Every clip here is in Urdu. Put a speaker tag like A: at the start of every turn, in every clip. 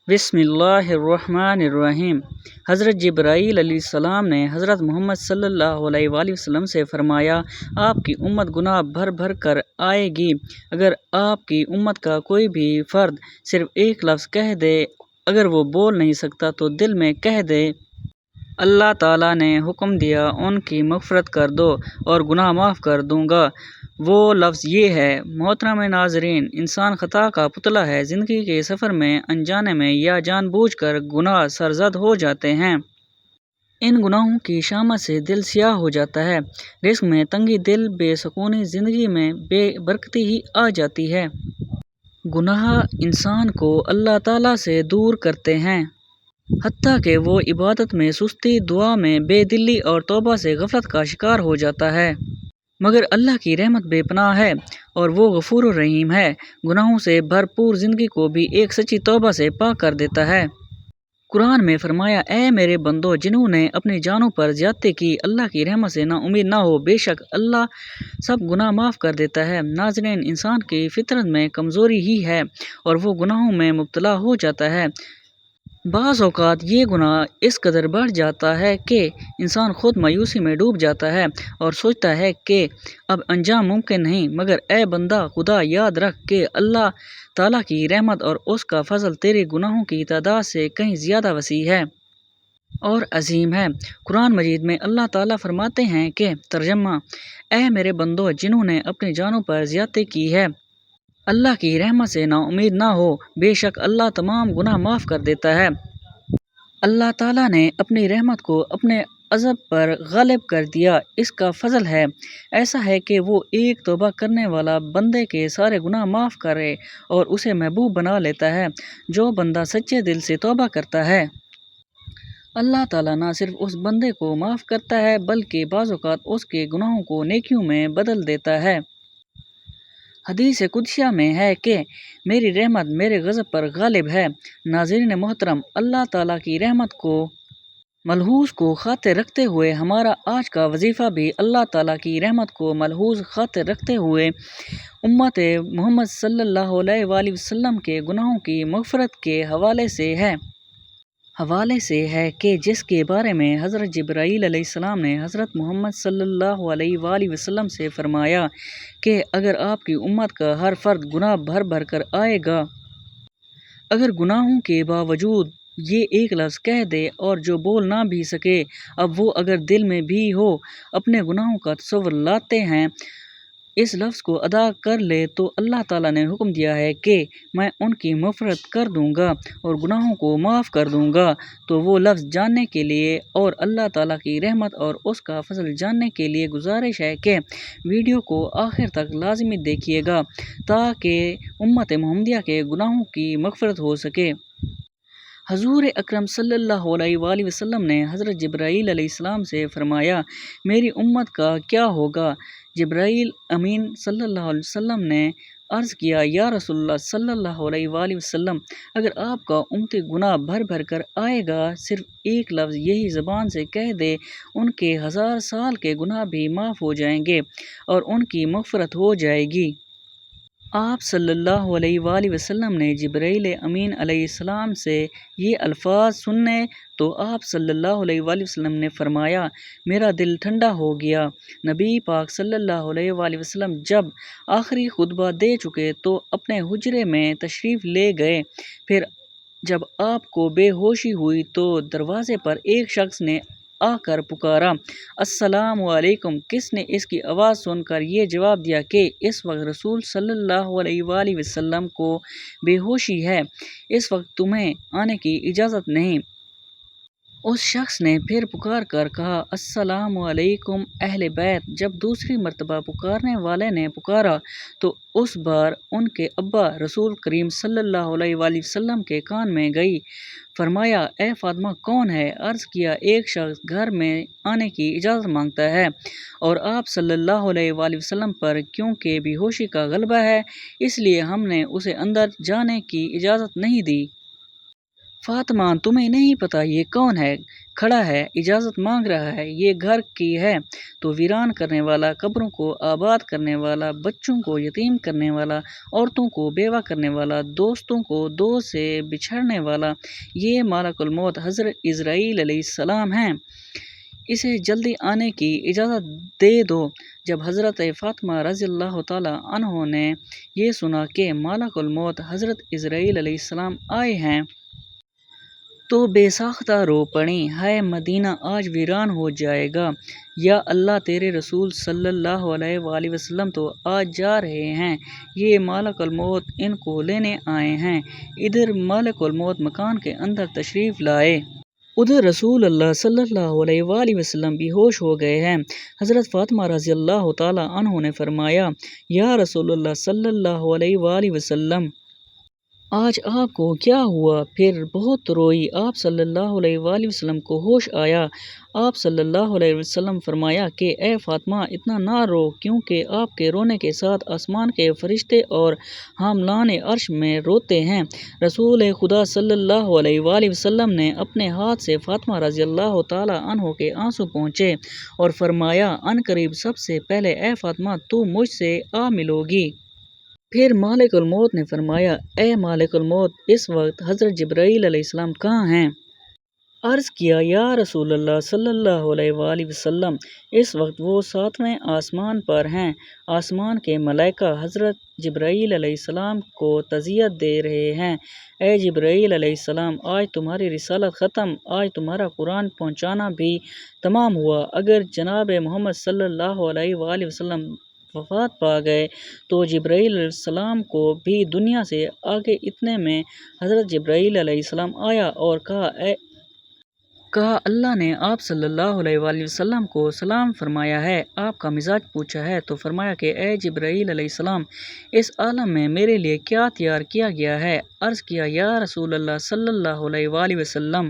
A: بسم اللہ الرحمن الرحیم۔ حضرت جبرائیل علیہ السلام نے حضرت محمد صلی اللہ علیہ وآلہ وسلم سے فرمایا، آپ کی امت گناہ بھر بھر کر آئے گی۔ اگر آپ کی امت کا کوئی بھی فرد صرف ایک لفظ کہہ دے، اگر وہ بول نہیں سکتا تو دل میں کہہ دے، اللہ تعالیٰ نے حکم دیا ان کی مغفرت کر دو اور گناہ معاف کر دوں گا، وہ لفظ یہ ہے۔ محترم ناظرین، انسان خطا کا پتلا ہے۔ زندگی کے سفر میں انجانے میں یا جان بوجھ کر گناہ سرزد ہو جاتے ہیں۔ ان گناہوں کی شامت سے دل سیاہ ہو جاتا ہے، رزق میں تنگی، دل بے سکونی، زندگی میں بے برکتی ہی آ جاتی ہے۔ گناہ انسان کو اللہ تعالیٰ سے دور کرتے ہیں، حتیٰ کہ وہ عبادت میں سستی، دعا میں بے دلی اور توبہ سے غفلت کا شکار ہو جاتا ہے۔ مگر اللہ کی رحمت بے پناہ ہے اور وہ غفور الرحیم ہے، گناہوں سے بھرپور زندگی کو بھی ایک سچی توبہ سے پاک کر دیتا ہے۔ قرآن میں فرمایا، اے میرے بندو جنہوں نے اپنی جانوں پر زیادتی کی، اللہ کی رحمت سے نا امید نہ ہو، بے شک اللہ سب گناہ معاف کر دیتا ہے۔ ناظرین، انسان کی فطرت میں کمزوری ہی ہے اور وہ گناہوں میں مبتلا ہو جاتا ہے۔ بعض اوقات یہ گناہ اس قدر بڑھ جاتا ہے کہ انسان خود مایوسی میں ڈوب جاتا ہے اور سوچتا ہے کہ اب انجام ممکن نہیں، مگر اے بندہ خدا یاد رکھ کہ اللہ تعالیٰ کی رحمت اور اس کا فضل تیرے گناہوں کی تعداد سے کہیں زیادہ وسیع ہے اور عظیم ہے۔ قرآن مجید میں اللہ تعالیٰ فرماتے ہیں کہ ترجمہ، اے میرے بندو جنہوں نے اپنی جانوں پر زیادتی کی ہے، اللہ کی رحمت سے نا امید نہ ہو، بے شک اللہ تمام گناہ معاف کر دیتا ہے۔ اللہ تعالیٰ نے اپنی رحمت کو اپنے عذاب پر غالب کر دیا، اس کا فضل ہے۔ ایسا ہے کہ وہ ایک توبہ کرنے والا بندے کے سارے گناہ معاف کرے اور اسے محبوب بنا لیتا ہے۔ جو بندہ سچے دل سے توبہ کرتا ہے، اللہ تعالیٰ نہ صرف اس بندے کو معاف کرتا ہے بلکہ بعض اوقات اس کے گناہوں کو نیکیوں میں بدل دیتا ہے۔ حدیث قدسیہ میں ہے کہ میری رحمت میرے غضب پر غالب ہے۔ ناظرین محترم، اللہ تعالیٰ کی رحمت کو ملحوظ کو خاطر رکھتے ہوئے ہمارا آج کا وظیفہ بھی اللہ تعالیٰ کی رحمت کو ملحوظ خاطر رکھتے ہوئے امت محمد صلی اللہ علیہ وآلہ وسلم کے گناہوں کی مغفرت کے حوالے سے ہے کہ جس کے بارے میں حضرت جبرائیل علیہ السلام نے حضرت محمد صلی اللہ علیہ وآلہ وسلم سے فرمایا کہ اگر آپ کی امت کا ہر فرد گناہ بھر بھر کر آئے گا، اگر گناہوں کے باوجود یہ ایک لفظ کہہ دے اور جو بول نہ بھی سکے، اب وہ اگر دل میں بھی ہو اپنے گناہوں کا تصور لاتے ہیں، اس لفظ کو ادا کر لے تو اللہ تعالیٰ نے حکم دیا ہے کہ میں ان کی مغفرت کر دوں گا اور گناہوں کو معاف کر دوں گا۔ تو وہ لفظ جاننے کے لیے اور اللہ تعالیٰ کی رحمت اور اس کا فضل جاننے کے لیے گزارش ہے کہ ویڈیو کو آخر تک لازمی دیکھیے گا تاکہ امت محمدیہ کے گناہوں کی مغفرت ہو سکے۔ حضور اکرم صلی اللہ علیہ وآلہ وسلم نے حضرت جبرائیل علیہ السلام سے فرمایا، میری امت کا کیا ہوگا؟ جبرائیل امین صلی اللہ علیہ وسلم نے عرض کیا، یا رسول اللہ صلی اللہ علیہ وآلہ وسلم، اگر آپ کا امتی گناہ بھر بھر کر آئے گا، صرف ایک لفظ یہی زبان سے کہہ دے، ان کے 1000 سال کے گناہ بھی معاف ہو جائیں گے اور ان کی مغفرت ہو جائے گی۔ آپ صلی اللہ علیہ وآلہ وسلم نے جبرائیل امین علیہ السلام سے یہ الفاظ سنے تو آپ صلی اللہ علیہ وآلہ وسلم نے فرمایا، میرا دل ٹھنڈا ہو گیا۔ نبی پاک صلی اللہ علیہ وآلہ وسلم جب آخری خطبہ دے چکے تو اپنے حجرے میں تشریف لے گئے۔ پھر جب آپ کو بے ہوشی ہوئی تو دروازے پر ایک شخص نے آ کر پکارا، السلام علیکم۔ کس نے اس کی آواز سن کر یہ جواب دیا کہ اس وقت رسول صلی اللہ علیہ وآلہ وسلم کو بے ہوشی ہے، اس وقت تمہیں آنے کی اجازت نہیں۔ اس شخص نے پھر پکار کر کہا، السلام علیکم اہل بیت۔ جب دوسری مرتبہ پکارنے والے نے پکارا تو اس بار ان کے ابا رسول کریم صلی اللہ علیہ وآلہ وسلم کے کان میں گئی۔ فرمایا، اے فاطمہ کون ہے؟ عرض کیا، ایک شخص گھر میں آنے کی اجازت مانگتا ہے اور آپ صلی اللہ علیہ وآلہ وسلم پر کیونکہ بے ہوشی کا غلبہ ہے اس لیے ہم نے اسے اندر جانے کی اجازت نہیں دی۔ فاطمہ تمہیں نہیں پتہ یہ کون ہے؟ کھڑا ہے، اجازت مانگ رہا ہے، یہ گھر کی ہے تو ویران کرنے والا، قبروں کو آباد کرنے والا، بچوں کو یتیم کرنے والا، عورتوں کو بیوہ کرنے والا، دوستوں کو دوست سے بچھڑنے والا، یہ ملک الموت حضرت عزرائیل علیہ السلام ہیں، اسے جلدی آنے کی اجازت دے دو۔ جب حضرت فاطمہ رضی اللہ تعالیٰ عنہ نے یہ سنا کہ ملک الموت حضرت عزرائیل علیہ السلام آئے ہیں تو بے ساختہ رو پڑیں، ہائے مدینہ آج ویران ہو جائے گا، یا اللہ تیرے رسول صلی اللہ علیہ وآلہ وسلم تو آج جا رہے ہیں، یہ ملک الموت ان کو لینے آئے ہیں۔ ادھر ملک الموت مکان کے اندر تشریف لائے۔ ادھر رسول اللہ صلی اللہ علیہ وآلہ وسلم بھی ہوش ہو گئے ہیں۔ حضرت فاطمہ رضی اللہ تعالیٰ عنہ نے فرمایا، یا رسول اللہ صلی اللہ علیہ وآلہ وسلم آج آپ کو کیا ہوا؟ پھر بہت روئی، آپ صلی اللہ علیہ وآلہ وسلم کو ہوش آیا۔ آپ صلی اللہ علیہ وسلم فرمایا کہ اے فاطمہ اتنا نہ رو، کیونکہ آپ کے رونے کے ساتھ آسمان کے فرشتے اور حاملان عرش میں روتے ہیں۔ رسول خدا صلی اللہ علیہ وآلہ وسلم نے اپنے ہاتھ سے فاطمہ رضی اللہ تعالیٰ عنہ کے آنسو پونچھے اور فرمایا، عنقریب سب سے پہلے اے فاطمہ تو مجھ سے آ ملو گی۔ پھر مالک الموت نے فرمایا، اے مالک الموت اس وقت حضرت جبرائیل علیہ السلام کہاں ہیں؟ عرض کیا، یا رسول اللہ صلی اللہ علیہ وآلہ وسلم اس وقت وہ 7ویں آسمان پر ہیں۔ آسمان کے ملائکہ حضرت جبرائیل علیہ السلام کو تعزیت دے رہے ہیں، اے جبرائیل علیہ السلام آج تمہاری رسالت ختم، آج تمہارا قرآن پہنچانا بھی تمام ہوا۔ اگر جناب محمد صلی اللہ علیہ وآلہ وسلم وفات پا گئے تو جبرائیل علیہ السلام کو بھی دنیا سے آگے اتنے میں حضرت جبرائیل علیہ السلام آیا اور کہا اللہ نے آپ صلی اللہ علیہ وآلہ وسلم کو سلام فرمایا ہے، آپ کا مزاج پوچھا ہے تو فرمایا کہ اے جبرائیل علیہ السلام اس عالم میں میرے لیے کیا تیار کیا گیا ہے؟ عرض کیا، یا رسول اللہ صلی اللہ علیہ وآلہ وسلم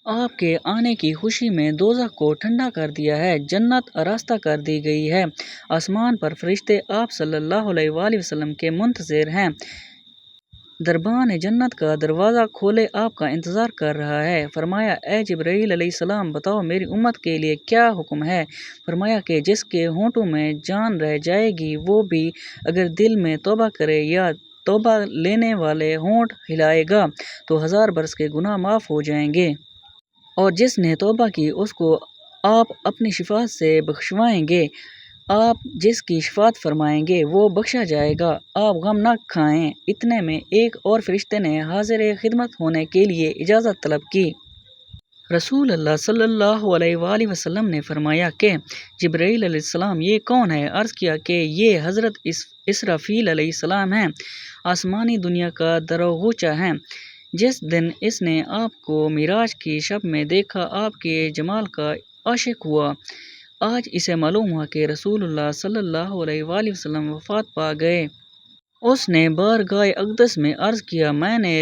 A: آپ کے آنے کی خوشی میں دوزخ کو ٹھنڈا کر دیا ہے، جنت آراستہ کر دی گئی ہے، آسمان پر فرشتے آپ صلی اللہ علیہ وآلہ وسلم کے منتظر ہیں، دربان جنت کا دروازہ کھولے آپ کا انتظار کر رہا ہے۔ فرمایا، اے جبرائیل علیہ السلام بتاؤ میری امت کے لیے کیا حکم ہے؟ فرمایا کہ جس کے ہونٹوں میں جان رہ جائے گی وہ بھی اگر دل میں توبہ کرے یا توبہ لینے والے ہونٹ ہلائے گا تو 1000 برس کے گناہ معاف ہو جائیں گے، اور جس نے توبہ کی اس کو آپ اپنی شفاعت سے بخشوائیں گے، آپ جس کی شفاعت فرمائیں گے وہ بخشا جائے گا، آپ غم نہ کھائیں۔ اتنے میں ایک اور فرشتے نے حاضر خدمت ہونے کے لیے اجازت طلب کی۔ رسول اللہ صلی اللہ علیہ وآلہ وسلم نے فرمایا کہ جبرائیل علیہ السلام یہ کون ہے؟ عرض کیا کہ یہ حضرت اسرافیل علیہ السلام ہیں، آسمانی دنیا کا دروغوچہ ہیں۔ جس دن اس نے آپ کو معراج کی شب میں دیکھا آپ کے جمال کا عاشق ہوا، آج اسے معلوم ہوا کہ رسول اللہ صلی اللہ علیہ وآلہ وسلم وفات پا گئے۔ اس نے بارگاہ اقدس میں عرض کیا، میں نے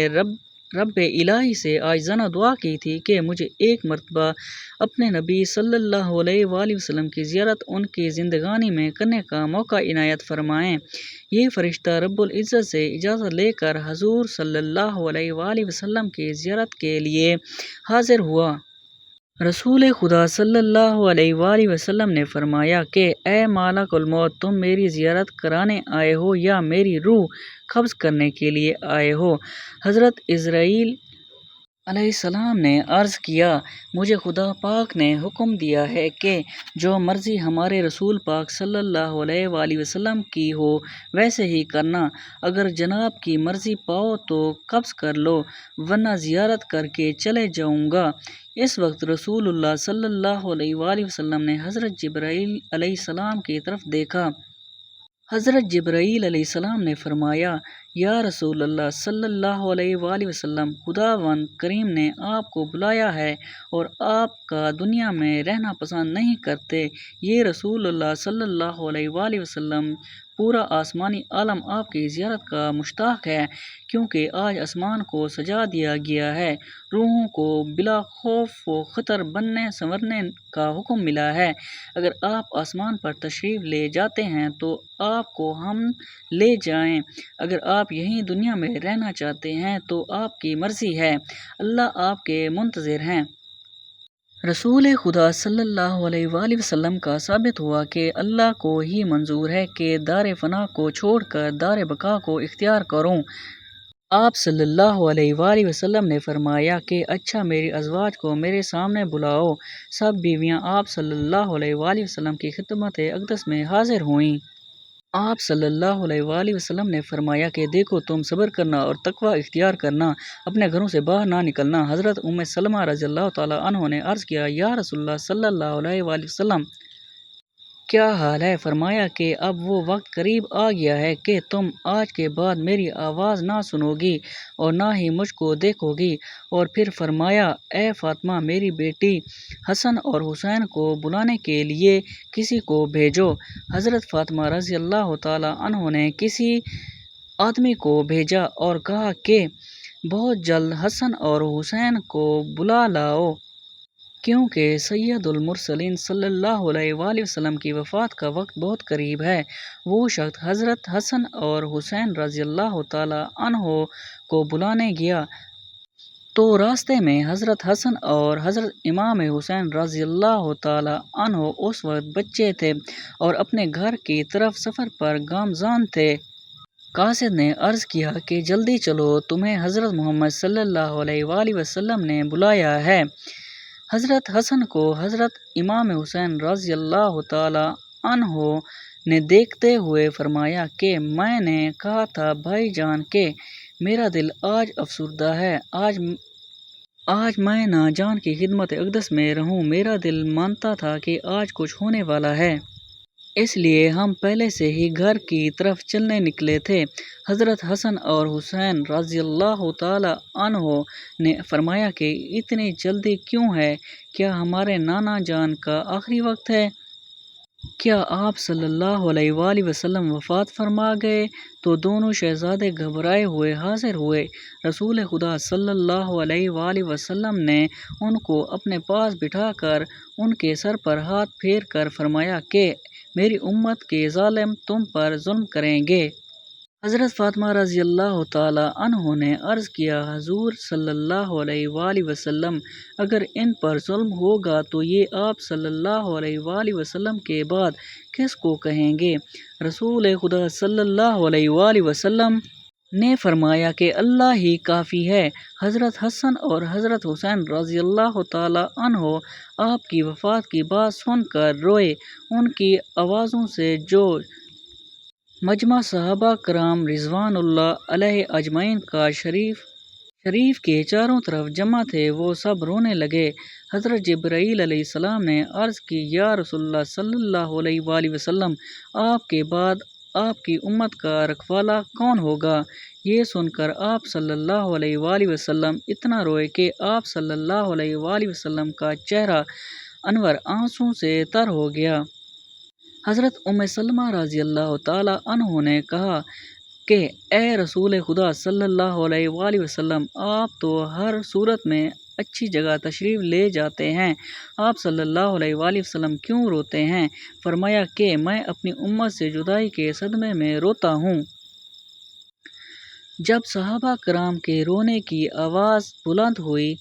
A: رب الہی سے عاجزانہ دعا کی تھی کہ مجھے ایک مرتبہ اپنے نبی صلی اللہ علیہ وآلہ وسلم کی زیارت ان کی زندگانی میں کرنے کا موقع عنایت فرمائیں۔ یہ فرشتہ رب العزت سے اجازت لے کر حضور صلی اللہ علیہ وآلہ وسلم کی زیارت کے لیے حاضر ہوا۔ رسول خدا صلی اللہ علیہ وآلہ وسلم نے فرمایا کہ اے ملک الموت تم میری زیارت کرانے آئے ہو یا میری روح قبض کرنے کے لیے آئے ہو؟ حضرت عزرائیل علیہ السلام نے عرض کیا، مجھے خدا پاک نے حکم دیا ہے کہ جو مرضی ہمارے رسول پاک صلی اللہ علیہ وآلہ وسلم کی ہو ویسے ہی کرنا، اگر جناب کی مرضی پاؤ تو قبض کر لو ورنہ زیارت کر کے چلے جاؤں گا۔ اس وقت رسول اللہ صلی اللہ علیہ وآلہ وسلم نے حضرت جبرائیل علیہ السلام کی طرف دیکھا۔ حضرت جبرائیل علیہ السلام نے فرمایا، یا رسول اللہ صلی اللہ علیہ وآلہ وسلم خداوند کریم نے آپ کو بلایا ہے اور آپ کا دنیا میں رہنا پسند نہیں کرتے۔ یہ رسول اللہ صلی اللہ علیہ وآلہ وسلم پورا آسمانی عالم آپ کی زیارت کا مشتاق ہے، کیونکہ آج آسمان کو سجا دیا گیا ہے۔ روحوں کو بلا خوف و خطر بننے سنورنے کا حکم ملا ہے۔ اگر آپ آسمان پر تشریف لے جاتے ہیں تو آپ کو ہم لے جائیں، اگر آپ یہیں دنیا میں رہنا چاہتے ہیں تو آپ کی مرضی ہے، اللہ آپ کے منتظر ہیں۔ رسول خدا صلی اللہ علیہ وآلہ وسلم کا ثابت ہوا کہ اللہ کو ہی منظور ہے کہ دار فنا کو چھوڑ کر دار بقا کو اختیار کروں۔ آپ صلی اللہ علیہ وآلہ وسلم نے فرمایا کہ اچھا میری ازواج کو میرے سامنے بلاؤ۔ سب بیویاں آپ صلی اللہ علیہ وآلہ وسلم کی خدمت اقدس میں حاضر ہوئیں۔ آپ صلی اللہ علیہ وآلہ وسلم نے فرمایا کہ دیکھو تم صبر کرنا اور تقوی اختیار کرنا، اپنے گھروں سے باہر نہ نکلنا۔ حضرت ام سلمہ رضی اللہ تعالیٰ عنہ نے عرض کیا، یا رسول اللہ صلی اللہ علیہ وآلہ وسلم، کیا حال ہے؟ فرمایا کہ اب وہ وقت قریب آ گیا ہے کہ تم آج کے بعد میری آواز نہ سنو گی اور نہ ہی مجھ کو دیکھو گی۔ اور پھر فرمایا، اے فاطمہ، میری بیٹی حسن اور حسین کو بلانے کے لیے کسی کو بھیجو۔ حضرت فاطمہ رضی اللہ تعالیٰ عنہ نے کسی آدمی کو بھیجا اور کہا کہ بہت جلد حسن اور حسین کو بلا لاؤ، کیونکہ سید المرسلین صلی اللہ علیہ وآلہ وسلم کی وفات کا وقت بہت قریب ہے۔ وہ شخص حضرت حسن اور حسین رضی اللہ تعالیٰ عنہ کو بلانے گیا تو راستے میں حضرت حسن اور حضرت امام حسین رضی اللہ تعالیٰ عنہ اس وقت بچے تھے اور اپنے گھر کی طرف سفر پر گامزن تھے۔ قاصد نے عرض کیا کہ جلدی چلو، تمہیں حضرت محمد صلی اللہ علیہ وآلہ وسلم نے بلایا ہے۔ حضرت حسن کو حضرت امام حسین رضی اللہ تعالیٰ عنہ نے دیکھتے ہوئے فرمایا کہ میں نے کہا تھا بھائی جان کہ میرا دل آج افسردہ ہے، آج میں نہ جان کی خدمت اقدس میں رہوں۔ میرا دل مانتا تھا کہ آج کچھ ہونے والا ہے، اس لیے ہم پہلے سے ہی گھر کی طرف چلنے نکلے تھے۔ حضرت حسن اور حسین رضی اللہ تعالیٰ عنہ نے فرمایا کہ اتنی جلدی کیوں ہے؟ کیا ہمارے نانا جان کا آخری وقت ہے؟ کیا آپ صلی اللہ علیہ وآلہ وسلم وفات فرما گئے؟ تو دونوں شہزادے گھبرائے ہوئے حاضر ہوئے۔ رسول خدا صلی اللہ علیہ وآلہ وسلم نے ان کو اپنے پاس بٹھا کر ان کے سر پر ہاتھ پھیر کر فرمایا کہ میری امت کے ظالم تم پر ظلم کریں گے۔ حضرت فاطمہ رضی اللہ تعالیٰ عنہ نے عرض کیا، حضور صلی اللہ علیہ وآلہ وسلم، اگر ان پر ظلم ہوگا تو یہ آپ صلی اللہ علیہ وآلہ وسلم کے بعد کس کو کہیں گے؟ رسول خدا صلی اللہ علیہ وآلہ وسلم نے فرمایا کہ اللہ ہی کافی ہے۔ حضرت حسن اور حضرت حسین رضی اللہ تعالیٰ عنہ آپ کی وفات کی بات سن کر روئے۔ ان کی آوازوں سے جو مجمع صحابہ کرام رضوان اللہ علیہ اجمعین کا شریف کے چاروں طرف جمع تھے، وہ سب رونے لگے۔ حضرت جبرائیل علیہ السلام نے عرض کی، یا رسول اللہ صلی اللہ علیہ وآلہ وسلم، آپ کے بعد آپ کی امت کا رکھوالا کون ہوگا؟ یہ سن کر آپ صلی اللہ علیہ وآلہ وسلم اتنا روئے کہ آپ صلی اللہ علیہ وآلہ وسلم کا چہرہ انور آنسوؤں سے تر ہو گیا۔ حضرت ام سلمہ رضی اللہ تعالیٰ عنہ نے کہا کہ اے رسول خدا صلی اللہ علیہ وآلہ وسلم، آپ تو ہر صورت میں اچھی جگہ تشریف لے جاتے ہیں، آپ صلی اللہ علیہ وآلہ وسلم کیوں روتے ہیں؟ فرمایا کہ میں اپنی امت سے جدائی کے صدمے میں روتا ہوں۔ جب صحابہ کرام کے رونے کی آواز بلند ہوئی،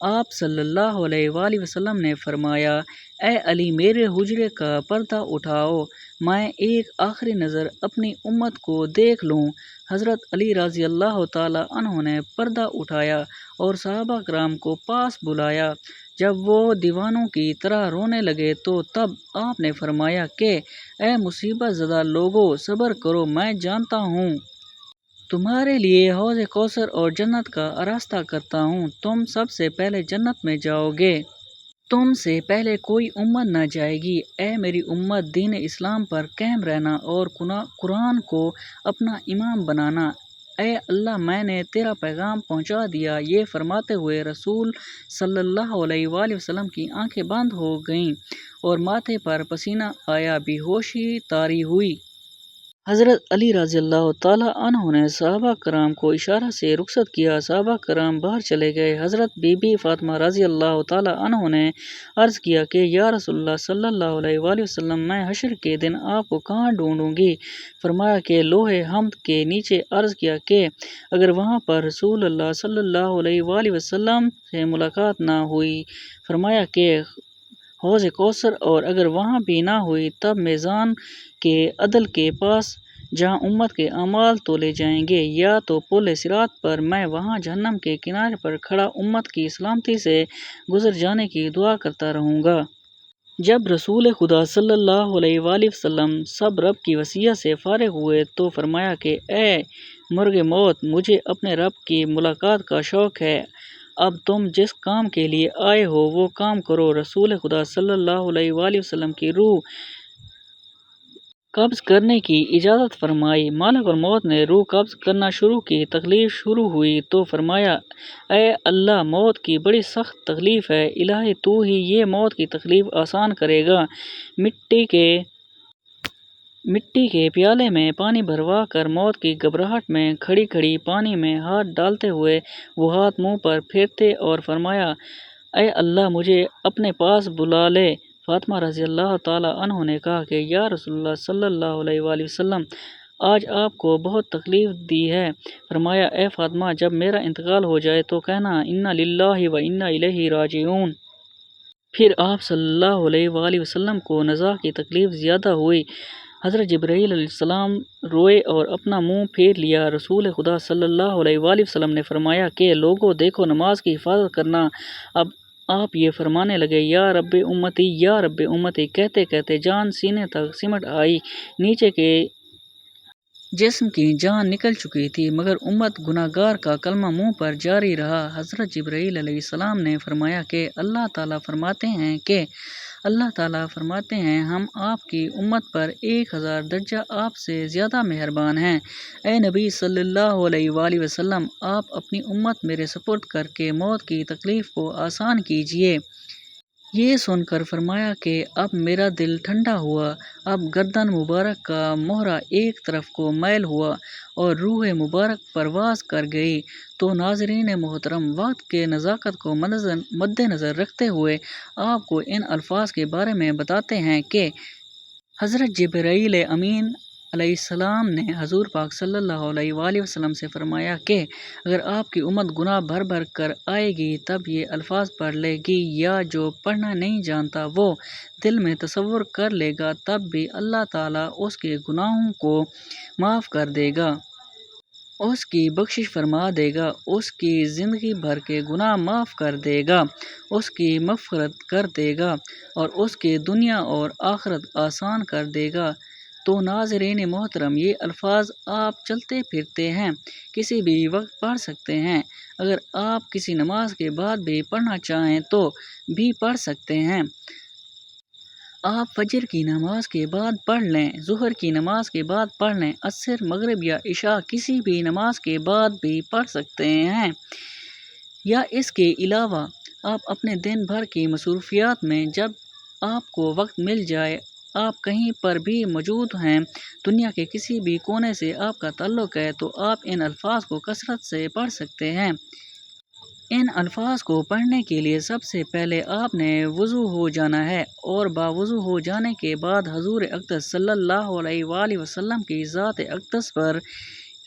A: آپ صلی اللہ علیہ وآلہ وسلم نے فرمایا، اے علی، میرے حجرے کا پردہ اٹھاؤ، میں ایک آخری نظر اپنی امت کو دیکھ لوں۔ حضرت علی رضی اللہ تعالیٰ عنہ نے پردہ اٹھایا اور صحابہ کرام کو پاس بلایا۔ جب وہ دیوانوں کی طرح رونے لگے تو تب آپ نے فرمایا کہ اے مصیبت زدہ لوگو، صبر کرو، میں جانتا ہوں تمہارے لیے حوض کوثر اور جنت کا آراستہ کرتا ہوں، تم سب سے پہلے جنت میں جاؤ گے، تم سے پہلے کوئی امت نہ جائے گی۔ اے میری امت، دین اسلام پر قائم رہنا اور قرآن کو اپنا امام بنانا۔ اے اللہ، میں نے تیرا پیغام پہنچا دیا۔ یہ فرماتے ہوئے رسول صلی اللہ علیہ وآلہ وسلم کی آنکھیں بند ہو گئیں اور ماتھے پر پسینہ آیا، بے ہوشی طاری ہوئی۔ حضرت علی رضی اللہ تعالیٰ عنہ نے صحابہ کرام کو اشارہ سے رخصت کیا۔ صحابہ کرام باہر چلے گئے۔ حضرت بی بی فاطمہ رضی اللہ تعالیٰ عنہ نے عرض کیا کہ یا رسول اللہ صلی اللہ علیہ وآلہ وسلم، میں حشر کے دن آپ کو کہاں ڈھونڈوں گی؟ فرمایا کہ لوح حمد کے نیچے۔ عرض کیا کہ اگر وہاں پر رسول اللہ صلی اللہ علیہ وآلہ وسلم سے ملاقات نہ ہوئی؟ فرمایا کہ حوض کوثر، اور اگر وہاں بھی نہ ہوئی تب میزان کے عدل کے پاس جہاں امت کے اعمال تولے جائیں گے، یا تو پل صراط پر، میں وہاں جہنم کے کنارے پر کھڑا امت کی سلامتی سے گزر جانے کی دعا کرتا رہوں گا۔ جب رسول خدا صلی اللہ علیہ وآلہ وسلم سب رب کی وصیت سے فارغ ہوئے تو فرمایا کہ اے مرغ موت، مجھے اپنے رب کی ملاقات کا شوق ہے، اب تم جس کام کے لیے آئے ہو وہ کام کرو۔ رسول خدا صلی اللہ علیہ وآلہ وسلم کی روح قبض کرنے کی اجازت فرمائی۔ ملک الموت نے روح قبض کرنا شروع کی۔ تکلیف شروع ہوئی تو فرمایا اے اللہ، موت کی بڑی سخت تکلیف ہے، الہی تو ہی یہ موت کی تکلیف آسان کرے گا۔ مٹی کے پیالے میں پانی بھروا کر موت کی گھبراہٹ میں کھڑی کھڑی پانی میں ہاتھ ڈالتے ہوئے وہ ہاتھ منہ پر پھیرتے اور فرمایا اے اللہ، مجھے اپنے پاس بلا لے۔ فاطمہ رضی اللہ تعالیٰ عنہ نے کہا کہ یا رسول اللہ صلی اللہ علیہ وآلہ وسلم، آج آپ کو بہت تکلیف دی ہے۔ فرمایا اے فاطمہ، جب میرا انتقال ہو جائے تو کہنا انا للہ و انا الیہ راجعون۔ پھر آپ صلی اللہ علیہ وآلہ وسلم کو نزاع کی تکلیف زیادہ ہوئی۔ حضرت جبرائیل علیہ السلام روئے اور اپنا منہ پھیر لیا۔ رسول خدا صلی اللہ علیہ وآلہ وسلم نے فرمایا کہ لوگوں دیکھو، نماز کی حفاظت کرنا۔ اب آپ یہ فرمانے لگے یا رب امتی، یا رب امتی، کہتے کہتے جان سینے تک سمٹ آئی۔ نیچے کے جسم کی جان نکل چکی تھی، مگر امت گناہگار کا کلمہ منہ پر جاری رہا۔ حضرت جبرائیل علیہ السلام نے فرمایا کہ اللہ تعالیٰ فرماتے ہیں ہم آپ کی امت پر 1000 درجہ آپ سے زیادہ مہربان ہیں۔ اے نبی صلی اللہ علیہ وآلہ وسلم، آپ اپنی امت میرے سپرد کر کے موت کی تکلیف کو آسان کیجیے۔ یہ سن کر فرمایا کہ اب میرا دل ٹھنڈا ہوا۔ اب گردن مبارک کا مہرہ ایک طرف کو میل ہوا اور روح مبارک پرواز کر گئی۔ تو ناظرین محترم، وقت کے نزاکت کو مد نظر رکھتے ہوئے آپ کو ان الفاظ کے بارے میں بتاتے ہیں کہ حضرت جبرائیل امین علیہ السلام نے حضور پاک صلی اللہ علیہ وآلہ وسلم سے فرمایا کہ اگر آپ کی امت گناہ بھر بھر کر آئے گی تب یہ الفاظ پڑھ لے گی، یا جو پڑھنا نہیں جانتا وہ دل میں تصور کر لے گا، تب بھی اللہ تعالیٰ اس کے گناہوں کو معاف کر دے گا، اس کی بخشش فرما دے گا، اس کی زندگی بھر کے گناہ معاف کر دے گا، اس کی مغفرت کر دے گا اور اس کی دنیا اور آخرت آسان کر دے گا۔ تو ناظرین محترم، یہ الفاظ آپ چلتے پھرتے ہیں کسی بھی وقت پڑھ سکتے ہیں۔ اگر آپ کسی نماز کے بعد بھی پڑھنا چاہیں تو بھی پڑھ سکتے ہیں۔ آپ فجر کی نماز کے بعد پڑھ لیں، ظہر کی نماز کے بعد پڑھ لیں، عصر، مغرب یا عشاء کسی بھی نماز کے بعد بھی پڑھ سکتے ہیں۔ یا اس کے علاوہ آپ اپنے دن بھر کی مصروفیات میں جب آپ کو وقت مل جائے، آپ کہیں پر بھی موجود ہیں، دنیا کے کسی بھی کونے سے آپ کا تعلق ہے، تو آپ ان الفاظ کو کثرت سے پڑھ سکتے ہیں۔ ان الفاظ کو پڑھنے کے لیے سب سے پہلے آپ نے وضو ہو جانا ہے، اور باوضو ہو جانے کے بعد حضور اقدس صلی اللہ علیہ وآلہ وسلم کی ذات اقدس پر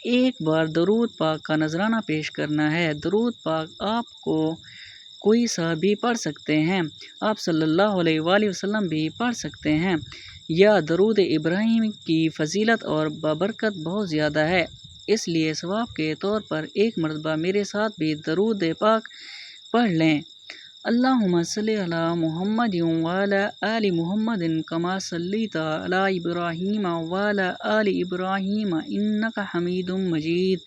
A: ایک بار درود پاک کا نذرانہ پیش کرنا ہے۔ درود پاک آپ کو کوئی سا بھی پڑھ سکتے ہیں، آپ صلی اللہ علیہ وآلہ وسلم بھی پڑھ سکتے ہیں، یا درود ابراہیم کی فضیلت اور بابرکت بہت زیادہ ہے، اس لیے ثواب کے طور پر ایک مرتبہ میرے ساتھ بھی درود پاک پڑھ لیں۔ اللہم صلی علی محمد وعلی آل محمد کما صلیت علی ابراہیم وعلی آل ابراہیم انک حمید مجید۔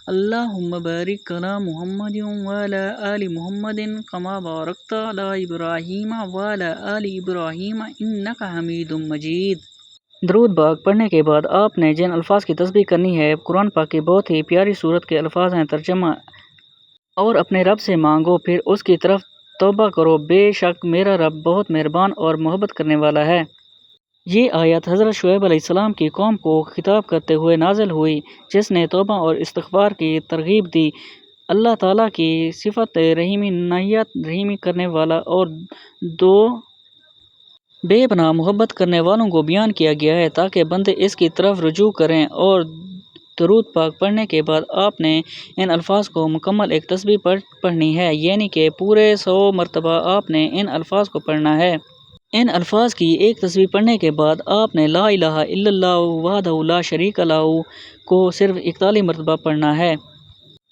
A: اللہم بارک علی محمد وعلی آل محمد کما بارکت علی ابراہیم وعلی آل ابراہیم انک حمید مجید۔ درود پاک پڑھنے کے بعد آپ نے جن الفاظ کی تسبیح کرنی ہے، قرآن پاک کی بہت ہی پیاری سورت کے الفاظ ہیں، ترجمہ اور اپنے رب سے مانگو، پھر اس کی طرف توبہ کرو، بے شک میرا رب بہت مہربان اور محبت کرنے والا ہے۔ یہ آیت حضرت شعیب علیہ السلام کی قوم کو خطاب کرتے ہوئے نازل ہوئی، جس نے توبہ اور استغفار کی ترغیب دی۔ اللہ تعالیٰ کی صفت رحیمی، نہایت رحمی کرنے والا اور دو بے پناہ محبت کرنے والوں کو بیان کیا گیا ہے تاکہ بندے اس کی طرف رجوع کریں۔ اور درود پاک پڑھنے کے بعد آپ نے ان الفاظ کو مکمل ایک تسبیح پڑھنی ہے، یعنی کہ پورے 100 مرتبہ آپ نے ان الفاظ کو پڑھنا ہے۔ ان الفاظ کی ایک تسبیح پڑھنے کے بعد آپ نے لا الہ الا اللہ وحدہ لا شریک لہ کو صرف 41 مرتبہ پڑھنا ہے،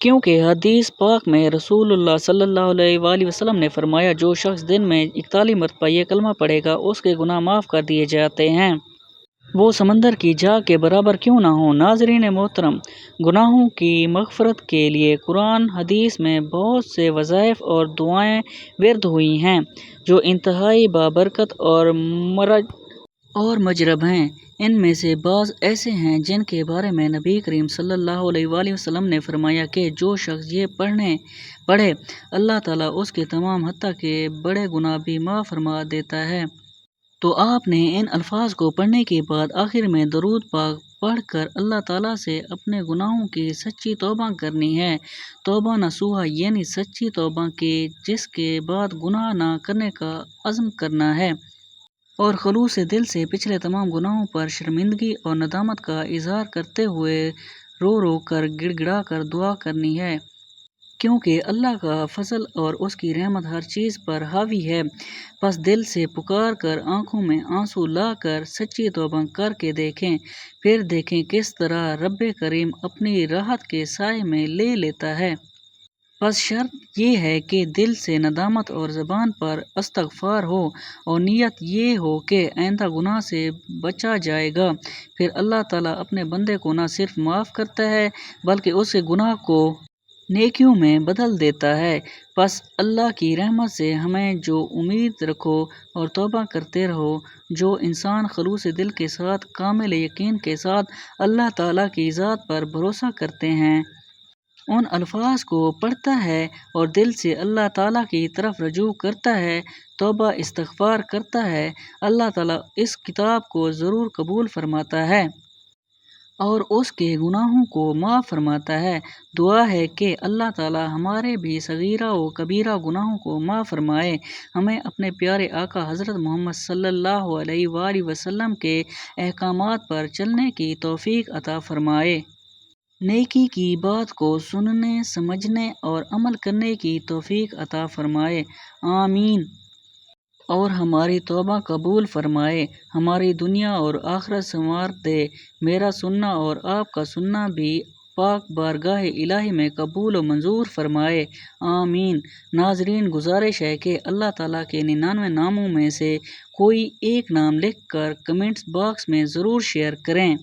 A: کیونکہ حدیث پاک میں رسول اللہ صلی اللہ علیہ وآلہ وسلم نے فرمایا، جو شخص دن میں 41 مرتبہ یہ کلمہ پڑھے گا اس کے گناہ معاف کر دیے جاتے ہیں، وہ سمندر کی جھاگ کے برابر کیوں نہ ہوں۔ ناظرین محترم، گناہوں کی مغفرت کے لیے قرآن حدیث میں بہت سے وظائف اور دعائیں ورد ہوئی ہیں جو انتہائی بابرکت اور مجرب ہیں۔ ان میں سے بعض ایسے ہیں جن کے بارے میں نبی کریم صلی اللہ علیہ وآلہ وسلم نے فرمایا کہ جو شخص یہ پڑھے اللہ تعالیٰ اس کے تمام حتیٰ کہ بڑے گناہ بھی معاف فرما دیتا ہے۔ تو آپ نے ان الفاظ کو پڑھنے کے بعد آخر میں درود پاک پڑھ کر اللہ تعالیٰ سے اپنے گناہوں کی سچی توبہ کرنی ہے۔ توبہ نصوحہ یعنی سچی توبہ کی جس کے بعد گناہ نہ کرنے کا عزم کرنا ہے، اور خلوص دل سے پچھلے تمام گناہوں پر شرمندگی اور ندامت کا اظہار کرتے ہوئے رو رو کر گڑ گڑا کر دعا کرنی ہے، کیونکہ اللہ کا فضل اور اس کی رحمت ہر چیز پر حاوی ہے۔ بس دل سے پکار کر آنکھوں میں آنسو لا کر سچی توبہ کر کے دیکھیں، پھر دیکھیں کس طرح رب کریم اپنی راحت کے سائے میں لے لیتا ہے۔ بس شرط یہ ہے کہ دل سے ندامت اور زبان پر استغفار ہو اور نیت یہ ہو کہ آئندہ گناہ سے بچا جائے گا۔ پھر اللہ تعالیٰ اپنے بندے کو نہ صرف معاف کرتا ہے بلکہ اس کے گناہ کو نیکیوں میں بدل دیتا ہے۔ بس اللہ کی رحمت سے ہمیں جو امید رکھو اور توبہ کرتے رہو۔ جو انسان خلوص دل کے ساتھ کامل یقین کے ساتھ اللہ تعالیٰ کی ذات پر بھروسہ کرتے ہیں، ان الفاظ کو پڑھتا ہے اور دل سے اللہ تعالیٰ کی طرف رجوع کرتا ہے، توبہ استغفار کرتا ہے، اللہ تعالیٰ اس کتاب کو ضرور قبول فرماتا ہے اور اس کے گناہوں کو معاف فرماتا ہے۔ دعا ہے کہ اللہ تعالیٰ ہمارے بھی صغیرہ و کبیرہ گناہوں کو معاف فرمائے، ہمیں اپنے پیارے آقا حضرت محمد صلی اللہ علیہ وآلہ وسلم کے احکامات پر چلنے کی توفیق عطا فرمائے، نیکی کی بات کو سننے، سمجھنے اور عمل کرنے کی توفیق عطا فرمائے، آمین۔ اور ہماری توبہ قبول فرمائے، ہماری دنیا اور آخرت سنوار دے، میرا سننا اور آپ کا سننا بھی پاک بارگاہ الہی میں قبول و منظور فرمائے، آمین۔ ناظرین، گزارش ہے کہ اللہ تعالیٰ کے 99 ناموں میں سے کوئی ایک نام لکھ کر کمنٹس باکس میں ضرور شیئر کریں۔